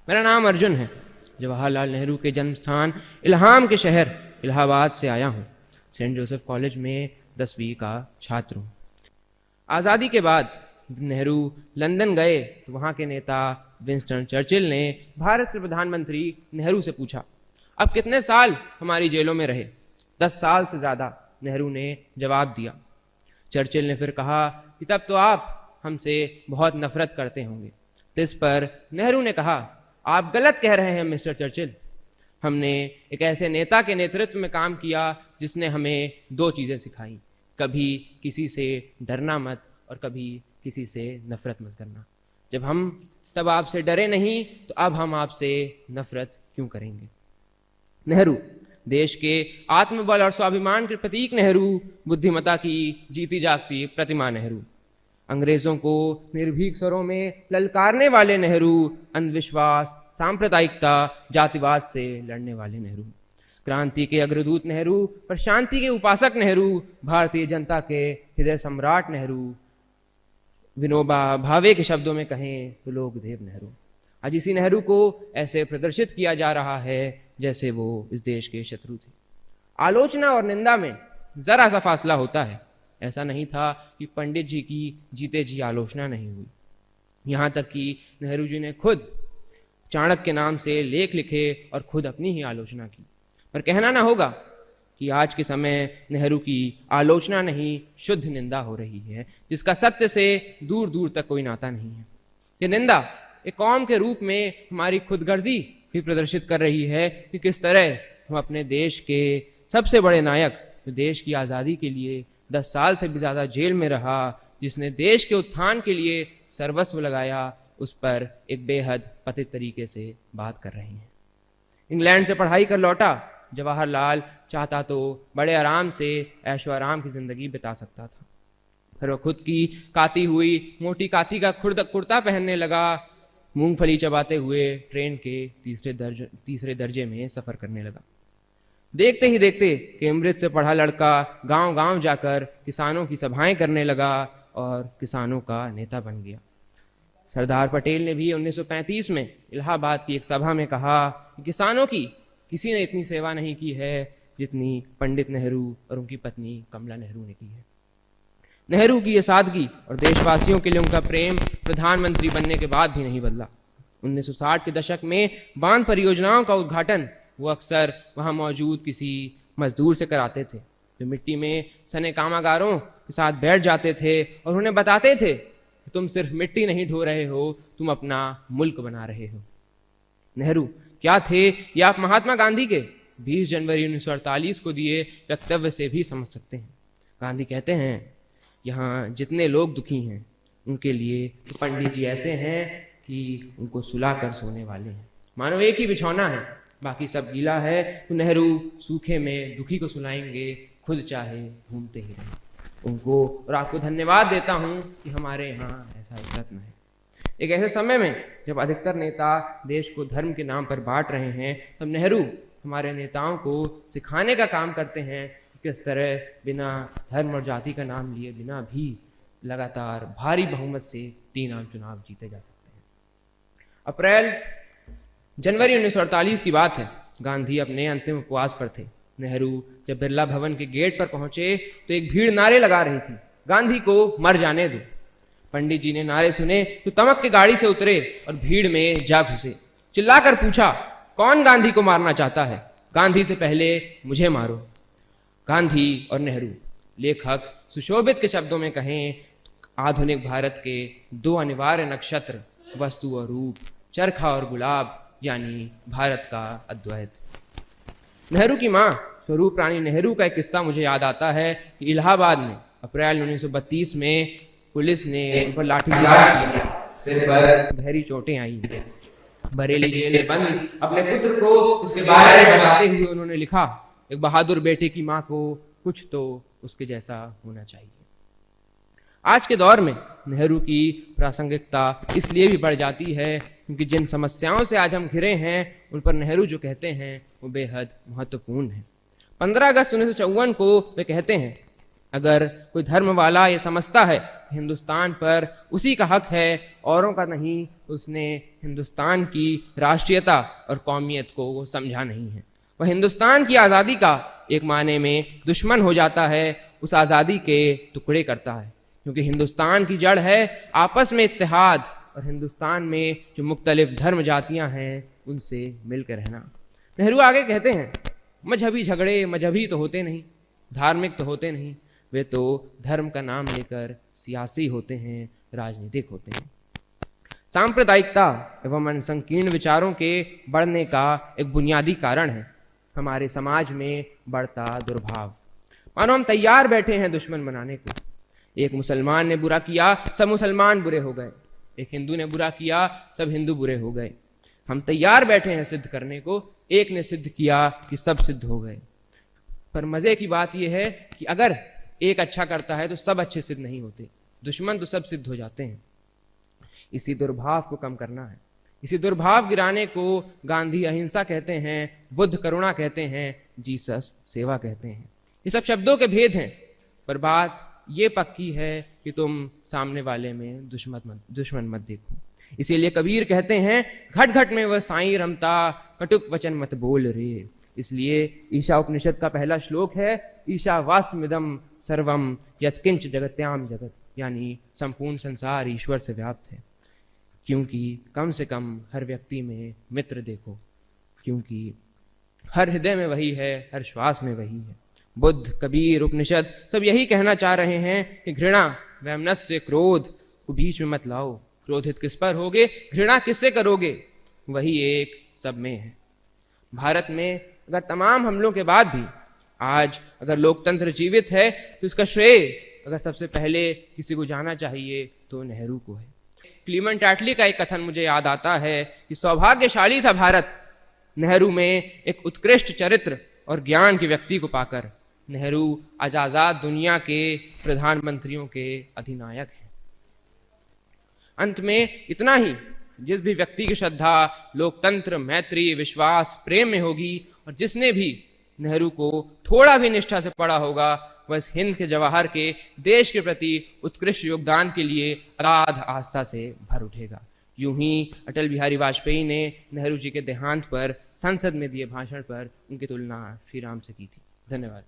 मेरा नाम अर्जुन है। जवाहरलाल नेहरू के जन्म स्थान इल्हाम के शहर इलाहाबाद से आया हूँ। सेंट जोसेफ कॉलेज में 10वीं का छात्र हूँ। आज़ादी के बाद नेहरू लंदन गए तो वहाँ के नेता विंस्टन चर्चिल ने भारत के प्रधानमंत्री नेहरू से पूछा, अब कितने साल हमारी जेलों में रहे? 10 साल से ज़्यादा, नेहरू ने जवाब दिया। चर्चिल ने फिर कहा कि तब तो आप हमसे बहुत नफरत करते होंगे। तो इस पर नेहरू ने कहा, आप गलत कह रहे हैं मिस्टर चर्चिल। हमने एक ऐसे नेता के नेतृत्व में काम किया जिसने हमें 2 चीज़ें सिखाई, कभी किसी से डरना मत और कभी किसी से नफरत मत करना। जब हम तब आपसे डरे नहीं तो अब हम आपसे नफरत क्यों करेंगे? नेहरू देश के आत्मबल और स्वाभिमान के प्रतीक नेहरू, बुद्धिमत्ता की जीती जागती प्रतिमा नेहरू, अंग्रेजों को निर्भीक स्वरों में ललकारने वाले नेहरू, अंधविश्वास, सांप्रदायिकता, जातिवाद से लड़ने वाले नेहरू, क्रांति के अग्रदूत नेहरू और शांति के उपासक नेहरू, भारतीय जनता के हृदय सम्राट नेहरू, विनोबा भावे के शब्दों में कहें तो लोकदेव नेहरू। आज इसी नेहरू को ऐसे प्रदर्शित किया जा रहा है जैसे वो इस देश के शत्रु थे। आलोचना और निंदा में जरा सा फासला होता है। ऐसा नहीं था कि पंडित जी की जीते जी आलोचना नहीं हुई। यहाँ तक कि नेहरू जी ने खुद चाणक्य के नाम से लेख लिखे और खुद अपनी ही आलोचना की। पर कहना ना होगा कि आज के समय नेहरू की आलोचना नहीं, शुद्ध निंदा हो रही है, जिसका सत्य से दूर दूर तक कोई नाता नहीं है। ये निंदा एक कौम के रूप में हमारी खुदगर्जी भी प्रदर्शित कर रही है कि किस तरह हम अपने देश के सबसे बड़े नायक, जो देश की आज़ादी के लिए 10 साल से भी ज़्यादा जेल में रहा, जिसने देश के उत्थान के लिए सर्वस्व लगाया, उस पर एक बेहद पतित तरीके से बात कर रहे हैं। इंग्लैंड से पढ़ाई कर लौटा जवाहरलाल चाहता तो बड़े आराम से ऐशो आराम की जिंदगी बिता सकता था। फिर वह खुद की काती हुई मोटी काती का कुर्ता पहनने लगा, मूंगफली चबाते हुए ट्रेन के तीसरे दर्जे में सफर करने लगा। देखते ही देखते कैम्ब्रिज से पढ़ा लड़का गांव गांव जाकर किसानों की सभाएं करने लगा और किसानों का नेता बन गया। सरदार पटेल ने भी 1935 में इलाहाबाद की एक सभा में कहा कि किसानों की किसी ने इतनी सेवा नहीं की है जितनी पंडित नेहरू और उनकी पत्नी कमला नेहरू ने की है। नेहरू की ये सादगी और देशवासियों के लिए उनका प्रेम प्रधानमंत्री बनने के बाद भी नहीं बदला। 1960 के दशक में बांध परियोजनाओं का उद्घाटन वो अक्सर वहां मौजूद किसी मजदूर से कराते थे, जो मिट्टी में सने कामगारों के साथ बैठ जाते थे और उन्हें बताते थे कि तुम सिर्फ मिट्टी नहीं ढो रहे हो, तुम अपना मुल्क बना रहे हो। नेहरू क्या थे ये आप महात्मा गांधी के 20 जनवरी 1948 को दिए वक्तव्य से भी समझ सकते हैं। गांधी कहते हैं, यहाँ जितने लोग दुखी हैं उनके लिए पंडित जी ऐसे हैं कि उनको सुला कर सोने वाले हैं। मानो एक ही बिछौना है, बाकी सब गीला है, तो नेहरू सूखे में दुखी को सुलाएंगे, खुद चाहे घूमते ही रहें उनको। और आपको धन्यवाद देता हूँ कि हमारे यहाँ ऐसा एक रत्न है। एक ऐसे समय में जब अधिकतर नेता देश को धर्म के नाम पर बांट रहे हैं, तब नेहरू हमारे नेताओं को सिखाने का काम करते हैं किस तरह बिना धर्म और जाति का नाम लिए बिना भी लगातार भारी बहुमत से 3 आम चुनाव जीते जा सकते हैं। जनवरी 1948 की बात है। गांधी अपने अंतिम उपवास पर थे। नेहरू जब बिरला भवन के गेट पर पहुंचे तो एक भीड़ नारे लगा रही थी, गांधी को मर जाने दो। पंडित जी ने नारे सुने तो तमक के गाड़ी से उतरे और भीड़ में जा घुसे। चिल्लाकर पूछा, कौन गांधी को मारना चाहता है? गांधी से पहले मुझे मारो। गांधी और नेहरू, लेखक सुशोभित के शब्दों में कहें तो आधुनिक भारत के 2 अनिवार्य नक्षत्र, वस्तु और रूप, चरखा और गुलाब, यानी भारत का अद्वैत। नेहरू की मां स्वरूप रानी नेहरू का एक किस्सा मुझे याद आता है कि इलाहाबाद में अप्रैल 1932 में पुलिस ने उन पर लाठीचार्ज किया, सिर पर गहरी चोटें आई। बरेली जेल में बंद अपने पुत्र को इसके बारे में बताते हुए उन्होंने लिखा, एक बहादुर बेटे की मां को कुछ तो उसके जैसा होना चाहिए। आज के दौर में नेहरू की प्रासंगिकता इसलिए भी बढ़ जाती है क्योंकि जिन समस्याओं से आज हम घिरे हैं उन पर नेहरू जो कहते हैं वो बेहद महत्वपूर्ण है। 15 अगस्त 1954 को वे कहते हैं, अगर कोई धर्म वाला ये समझता है हिंदुस्तान पर उसी का हक है, औरों का नहीं, तो उसने हिंदुस्तान की राष्ट्रीयता और कौमियत को वो समझा नहीं है। वह हिंदुस्तान की आज़ादी का एक मायने में दुश्मन हो जाता है, उस आज़ादी के टुकड़े करता है, क्योंकि हिंदुस्तान की जड़ है आपस में इत्तेहाद और हिंदुस्तान में जो मुख्तलिफ धर्म जातियां हैं उनसे मिलकर रहना। नेहरू आगे कहते हैं, मजहबी झगड़े मजहबी तो होते नहीं, धार्मिक तो होते नहीं, वे तो धर्म का नाम लेकर सियासी होते हैं, राजनीतिक होते हैं। सांप्रदायिकता एवं संकीर्ण विचारों के बढ़ने का एक बुनियादी कारण है हमारे समाज में बढ़ता दुर्भाव। मानो हम तैयार बैठे हैं दुश्मन बनाने को। एक मुसलमान ने बुरा किया, सब मुसलमान बुरे हो गए। एक हिंदू ने बुरा किया, सब हिंदू बुरे हो गए। हम तैयार बैठे हैं सिद्ध करने को, एक ने सिद्ध किया कि सब सिद्ध हो गए। पर मजे की बात यह है कि अगर एक अच्छा करता है तो सब अच्छे सिद्ध नहीं होते, दुश्मन तो सब सिद्ध हो जाते हैं। इसी दुर्भाव को कम करना है। इसी दुर्भाव गिराने को गांधी अहिंसा कहते हैं, बुद्ध करुणा कहते हैं, जीसस सेवा कहते हैं। ये सब शब्दों के भेद हैं, पर बात ये पक्की है कि तुम सामने वाले में दुश्मन मत देखो। इसीलिए कबीर कहते हैं, घट घट में वह साईं रमता, कटुक वचन मत बोल रे। इसलिए ईशा उपनिषद का पहला श्लोक है, ईशावास्मिदं सर्वम यत्किंच जगत्याम जगत, यानी संपूर्ण संसार ईश्वर से व्याप्त है। क्योंकि कम से कम हर व्यक्ति में मित्र देखो, क्योंकि हर हृदय में वही है, हर श्वास में वही है। बुद्ध, कबीर, उपनिषद सब यही कहना चाह रहे हैं कि घृणा वैमनस्य क्रोध को बीच में मत लाओ। क्रोधित किस पर होगे, घृणा किससे करोगे, वही एक सब में है। भारत में अगर तमाम हमलों के बाद भी आज अगर लोकतंत्र जीवित है तो इसका श्रेय अगर सबसे पहले किसी को जाना चाहिए तो नेहरू को है। क्लीमेंट एटली का एक कथन मुझे याद आता है कि सौभाग्यशाली था भारत नेहरू में एक उत्कृष्ट चरित्र और ज्ञान के व्यक्ति को पाकर। नेहरू आज आजाद दुनिया के प्रधानमंत्रियों के अधिनायक हैं। अंत में इतना ही, जिस भी व्यक्ति की श्रद्धा लोकतंत्र, मैत्री, विश्वास, प्रेम में होगी और जिसने भी नेहरू को थोड़ा भी निष्ठा से पढ़ा होगा, वह इस हिंद के जवाहर के देश के प्रति उत्कृष्ट योगदान के लिए अगाध आस्था से भर उठेगा। यूं ही अटल बिहारी वाजपेयी ने नेहरू जी के देहांत पर संसद में दिए भाषण पर उनकी तुलना श्री राम से की थी। धन्यवाद।